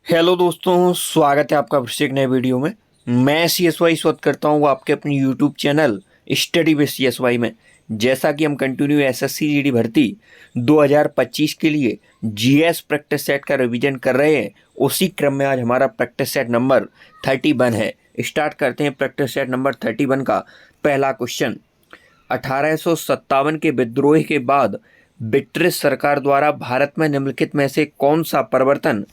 Hello दोस्तों, स्वागत है आपका फिर से एक नए वीडियो में। मैं CSY स्वागत करता हूँ आपके अपने YouTube channel study with CSY में। जैसा कि हम कंटिन्यू SSC GD भर्ती 2025 के लिए GS प्रैक्टिस सेट का रिवीजन कर रहे हैं, उसी क्रम में आज हमारा प्रैक्टिस सेट नंबर 31 है। स्टार्ट करते हैं प्रैक्टिस सेट नंबर 31 का पहला क्वेश्चन। 1857 के विद्रोह के बाद ब्रिटिश सरकार द्वारा भारत में निम्नलिखित में से कौन सा परिवर्तन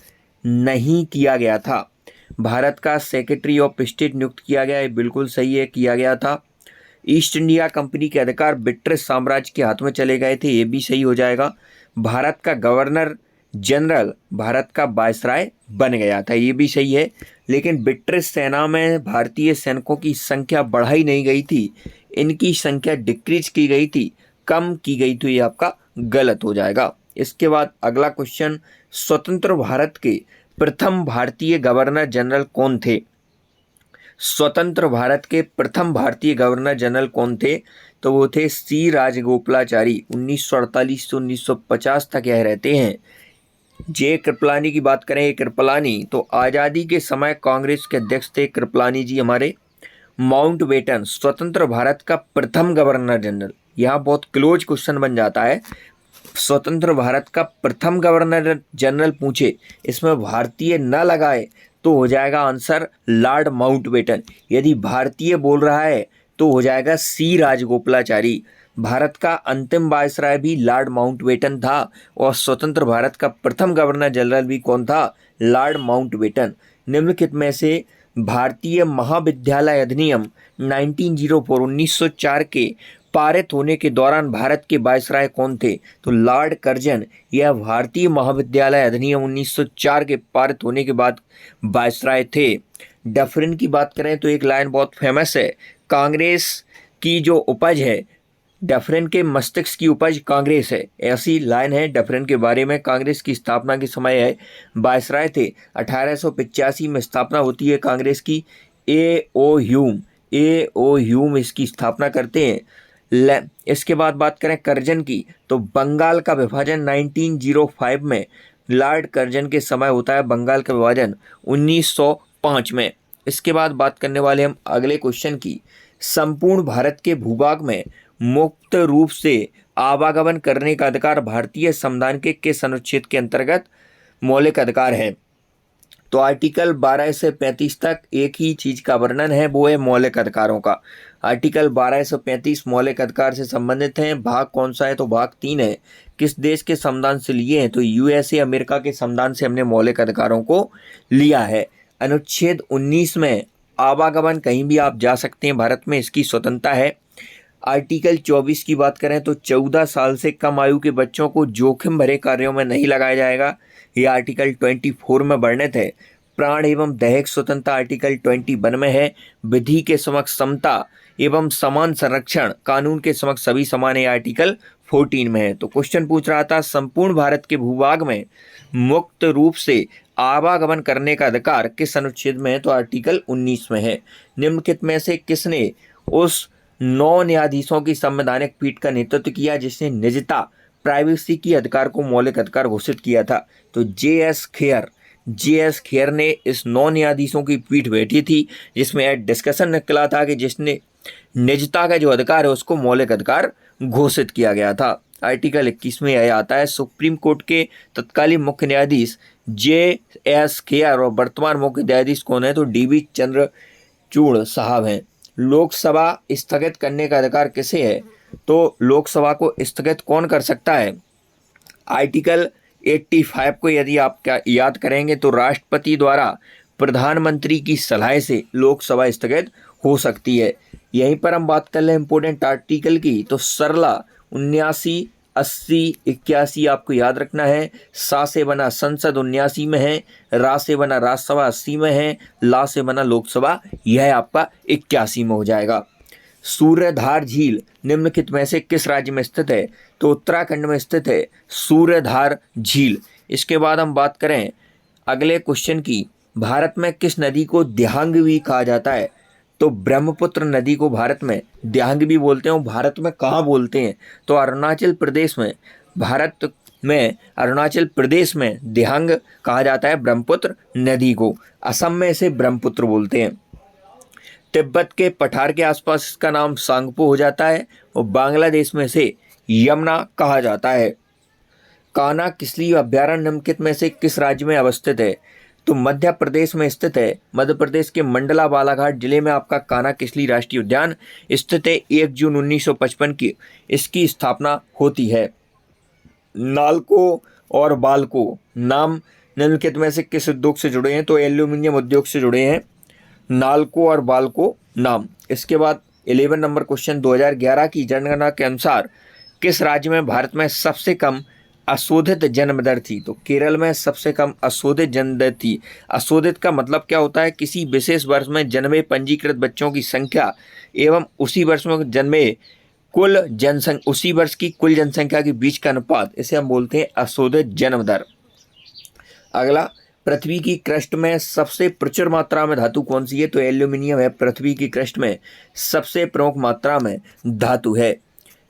नहीं किया गया था? भारत का सेक्रेटरी ऑफ स्टेट नियुक्त किया गया है, बिल्कुल सही है, किया गया था। ईस्ट इंडिया कंपनी के अधिकार ब्रिटिश साम्राज्य के हाथ में चले गए थे, ये भी सही हो जाएगा। भारत का गवर्नर जनरल भारत का वायसराय बन गया था, ये भी सही है। लेकिन ब्रिटिश सेना में भारतीय सैनिकों की संख्या बढ़ाई नहीं गई थी, इनकी संख्या डिक्रीज की गई थी, कम की गई, तो ये आपका गलत हो जाएगा। इसके बाद अगला क्वेश्चन, स्वतंत्र भारत के प्रथम भारतीय गवर्नर जनरल कौन थे? स्वतंत्र भारत के प्रथम भारतीय गवर्नर जनरल कौन थे? तो वो थे सी राजगोपालाचारी। 1948 से 1950 तक यह रहते हैं। जे कृपलानी की बात करें, कृपलानी तो आज़ादी के समय कांग्रेस के अध्यक्ष थे कृपलानी जी हमारे। माउंटबेटन स्वतंत्र भारत का प्रथम गवर्नर जनरल, यहाँ बहुत क्लोज क्वेश्चन बन जाता है। स्वतंत्र भारत का प्रथम गवर्नर जनरल पूछे, इसमें भारतीय न लगाए तो हो जाएगा आंसर लॉर्ड माउंटबेटन। यदि भारतीय बोल रहा है तो हो जाएगा सी राजगोपालाचारी। भारत का अंतिम वायसराय भी लॉर्ड माउंटबेटन था और स्वतंत्र भारत का प्रथम गवर्नर जनरल भी कौन था? Lord Mountbatten. निम्नलिखित में से भारतीय महाविद्यालय अधिनियम 1904 के पारित होने के दौरान भारत के वायसराय कौन थे? तो लॉर्ड कर्जन। यह भारतीय महाविद्यालय अधिनियम 1904 के पारित होने के बाद वायसराय थे। डफरिन की बात करें तो एक लाइन बहुत फेमस है, कांग्रेस की जो उपज है, डफरिन के मस्तिष्क की उपज कांग्रेस है, ऐसी लाइन है डफरिन के बारे में। कांग्रेस की स्थापना के समय है वायसराय थे। 1885 में स्थापना होती है कांग्रेस की। ए ओ ह्यूम इसकी स्थापना करते हैं। इसके बाद बात करें कर्जन की, तो बंगाल का विभाजन 1905 में लॉर्ड कर्जन के समय होता है। बंगाल का विभाजन 1905 में। इसके बाद बात करने वाले हम अगले क्वेश्चन की, संपूर्ण भारत के भूभाग में मुक्त रूप से आवागमन करने का अधिकार भारतीय संविधान के किस अनुच्छेद के अंतर्गत मौलिक अधिकार है? तो आर्टिकल 12 से 35 तक एक ही चीज का वर्णन है, वो है मौलिक अधिकारों का। आर्टिकल 12 से 35 मौलिक अधिकार से संबंधित हैं। भाग कौन सा है? तो भाग 3 है। किस देश के संविधान से लिए हैं? तो USA अमेरिका के संविधान से हमने मौलिक अधिकारों को लिया है। अनुच्छेद 19 में आवागमन कहीं भी आप जा सकते हैं भारत में, इसकी स्वतंत्रता है। आर्टिकल 24 की बात करें तो 14 साल से कम आयु के बच्चों को जोखिम भरे कार्यों में नहीं लगाया जाएगा, यह आर्टिकल 24 में वर्णित है। प्राण एवं दैहिक स्वतंत्रता आर्टिकल 21 में है। विधि के समक्ष समता एवं समान संरक्षण, कानून के समक्ष सभी समान, है आर्टिकल 14 में है। तो क्वेश्चन पूछ रहा था संपूर्ण भारत के भूभाग में मुक्त रूप से आवागमन करने का अधिकार किस अनुच्छेद में है? तो आर्टिकल 19 में है। निम्नलिखित में से किसने उस 9 न्यायाधीशों की संवैधानिक पीठ का नेतृत्व किया जिसने निजता प्राइवेसी की अधिकार को मौलिक अधिकार घोषित किया था? तो जे एस खेयर ने इस 9 न्यायाधीशों की पीठ बैठी थी, जिसमें एक डिस्कशन निकला था कि जिसने निजता का जो अधिकार है उसको मौलिक अधिकार घोषित किया गया था। आर्टिकल 21 में यह आता है, सुप्रीम कोर्ट के तत्कालीन मुख्य न्यायाधीश जे.एस. खेयर और वर्तमान मुख्य न्यायाधीश कौन है? तो DB चंद्रचूड़ साहब हैं। लोकसभा स्थगित करने का अधिकार किसे है? तो लोकसभा को स्थगित कौन कर सकता है? आर्टिकल 85 को यदि आप क्या याद करेंगे तो राष्ट्रपति द्वारा प्रधानमंत्री की सलाह से लोकसभा स्थगित हो सकती है। यहीं पर हम बात कर लें इंपोर्टेंट आर्टिकल की, तो सरला 79, 80, 81 आपको याद रखना है। सा से बना संसद 79 में है, रा से बना राज्यसभा 80 में है, ला से बना लोकसभा यह आपका 81 में हो जाएगा। सूर्यधार झील निम्नलिखित में से किस राज्य में स्थित है? तो उत्तराखंड में स्थित है सूर्यधार झील। इसके बाद हम बात करें अगले क्वेश्चन की, भारत में किस नदी को दिहांग भी कहा जाता है? तो ब्रह्मपुत्र नदी को भारत में दिहांग भी बोलते हैं। भारत में कहाँ बोलते हैं? तो अरुणाचल प्रदेश में। भारत में, अरुणाचल प्रदेश में दिहांग कहा जाता है ब्रह्मपुत्र नदी को। असम में इसे ब्रह्मपुत्र बोलते हैं। तिब्बत के पठार के आसपास इसका नाम सांगपो हो जाता है और बांग्लादेश में इसे यमुना कहा जाता है। कान्हा किसली अभ्यारण्य निम्नलिखित में से किस राज्य में अवस्थित है? तो मध्य प्रदेश में स्थित है। मध्य प्रदेश के मंडला बालाघाट जिले में आपका कान्हा किसली राष्ट्रीय उद्यान स्थित है। 1 जून 1955 की इसकी स्थापना होती है। नालको और बाल्को नाम निम्नलिखित में से किस उद्योग से जुड़े हैं? तो एल्यूमिनियम उद्योग से जुड़े हैं नालको और बाल्को नाम। इसके बाद 11 नंबर क्वेश्चन, 2011 की जनगणना के अनुसार किस राज्य में भारत में सबसे कम अशोधित जन्म दर थी? तो केरल में सबसे कम अशोधित जन्म दर थी। अशोधित का मतलब क्या होता है? किसी विशेष वर्ष में जन्मे पंजीकृत बच्चों की संख्या एवं उसी वर्ष में जन्मे उसी वर्ष की कुल जनसंख्या के बीच का अनुपात, इसे हम बोलते हैं अशोधित जन्म दर। अगला, पृथ्वी की क्रस्ट में सबसे प्रचुर मात्रा में धातु कौन सी है? तो एल्यूमिनियम है। पृथ्वी की क्रस्ट में सबसे प्रमुख मात्रा में धातु है।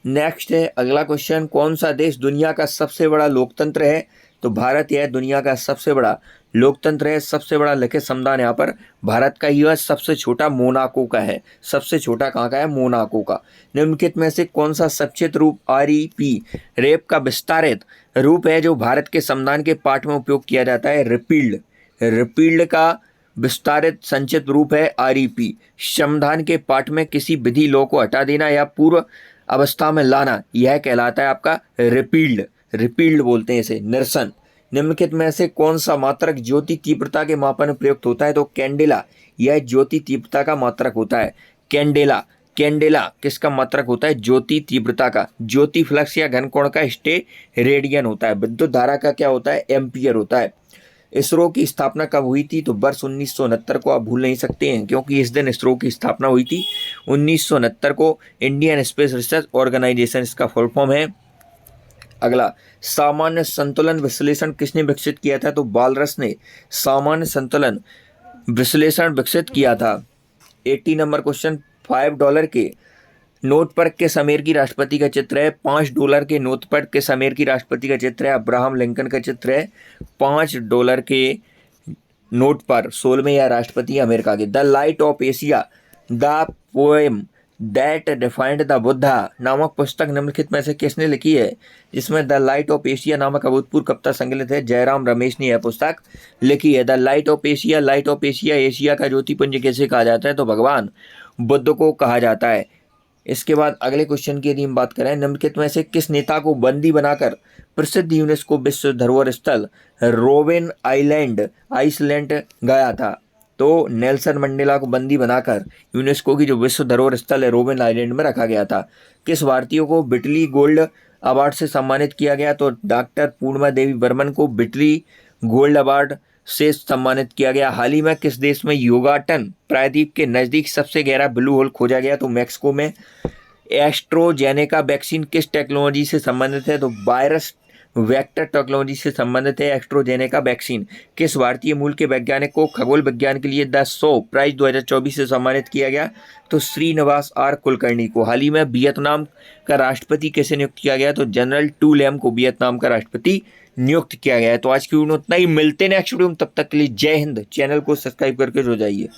नेक्स्ट है अगला क्वेश्चन, कौन सा देश दुनिया का सबसे बड़ा लोकतंत्र है? तो भारत यह दुनिया का सबसे बड़ा लोकतंत्र है। सबसे बड़ा लिखित संविधान यहाँ पर भारत का ही है। सबसे छोटा मोनाको का है। सबसे छोटा कहाँ का है? मोनाको का। निम्नलिखित में से कौन सा संक्षिप्त रूप REP रेप का विस्तारित रूप है जो भारत के संविधान के पाठ में उपयोग किया जाता है? रिपील्ड का विस्तारित संक्षिप्त रूप है REP। संविधान के पाठ में किसी विधि लॉ को हटा देना या पूर्व अवस्था में लाना, यह कहलाता है आपका रिपील्ड बोलते हैं इसे। निरसन, निम्नलिखित में से कौन सा मात्रक ज्योति तीव्रता के मापन में प्रयुक्त होता है? तो कैंडेला, यह ज्योति तीव्रता का मात्रक होता है। कैंडेला किसका मात्रक होता है? ज्योति तीव्रता का। ज्योति फ्लक्स या घनकोण का रेडियन होता है। विद्युत धारा का क्या होता है? एम्पियर होता है। इसरो की स्थापना कब हुई थी? तो वर्ष 1969 को आप भूल नहीं सकते हैं, क्योंकि इस दिन इसरो की स्थापना हुई थी 1969 को। इंडियन स्पेस रिसर्च ऑर्गेनाइजेशन इसका फुल फॉर्म है। अगला, सामान्य संतुलन विश्लेषण किसने विकसित किया था? तो बालरस ने सामान्य संतुलन विश्लेषण विकसित किया था। 80 नंबर क्वेश्चन, $5 के नोट पर किस अमेरिकी राष्ट्रपति का चित्र है? $5 के नोट पर किस अमेरिकी राष्ट्रपति का चित्र है? अब्राहम लिंकन का चित्र है। $5 के नोट पर 16वें या राष्ट्रपति अमेरिका के। The light of Asia the poem that defined the Buddha नामक पुस्तक निम्नलिखित में से किसने लिखी है? जिसमें द लाइट ऑफ एशिया नामक अभूतपूर्व कविता संकलित है। जयराम रमेश ने यह पुस्तक लिखी है। The light of Asia, Asia का ज्योतिपुंज किसे कहा जाता है? तो भगवान बुद्ध को कहा जाता है। इसके बाद अगले क्वेश्चन की यदि हम बात करें, निम्नलिखित में से किस नेता को बंदी बनाकर प्रसिद्ध यूनेस्को विश्व धरोहर स्थल रोबेन आइसलैंड गया था? तो नेल्सन मंडेला को बंदी बनाकर यूनेस्को की जो विश्व धरोहर स्थल है रोबेन आइलैंड में रखा गया था। किस भारतीय को बिटली गोल्ड अवार्ड से सम्मानित किया गया? तो डॉक्टर पूर्णिमा देवी बर्मन को बिटली गोल्ड अवार्ड से सम्मानित किया गया। हाल ही में किस देश में युगाटन प्रायद्वीप के नज़दीक सबसे गहरा ब्लू होल खोजा गया? तो मैक्सिको में। एस्ट्रोजेनेका वैक्सीन किस टेक्नोलॉजी से संबंधित है? तो वायरस वेक्टर टेक्नोलॉजी से संबंधित है एस्ट्रोजेनेका वैक्सीन। किस भारतीय मूल के वैज्ञानिक को खगोल विज्ञान के लिए द शो प्राइज 2024 से सम्मानित किया गया? तो श्रीनिवास R कुलकर्णी को। हाल ही में वियतनाम का राष्ट्रपति कैसे नियुक्त किया गया? तो जनरल टू लैम को वियतनाम का राष्ट्रपति नियुक्त किया गया है। तो आज की वीडियो में उतना ही। मिलते हैं नेक्स्ट वीडियो में, तब तक के लिए जय हिंद। चैनल को सब्सक्राइब करके जो जाइए।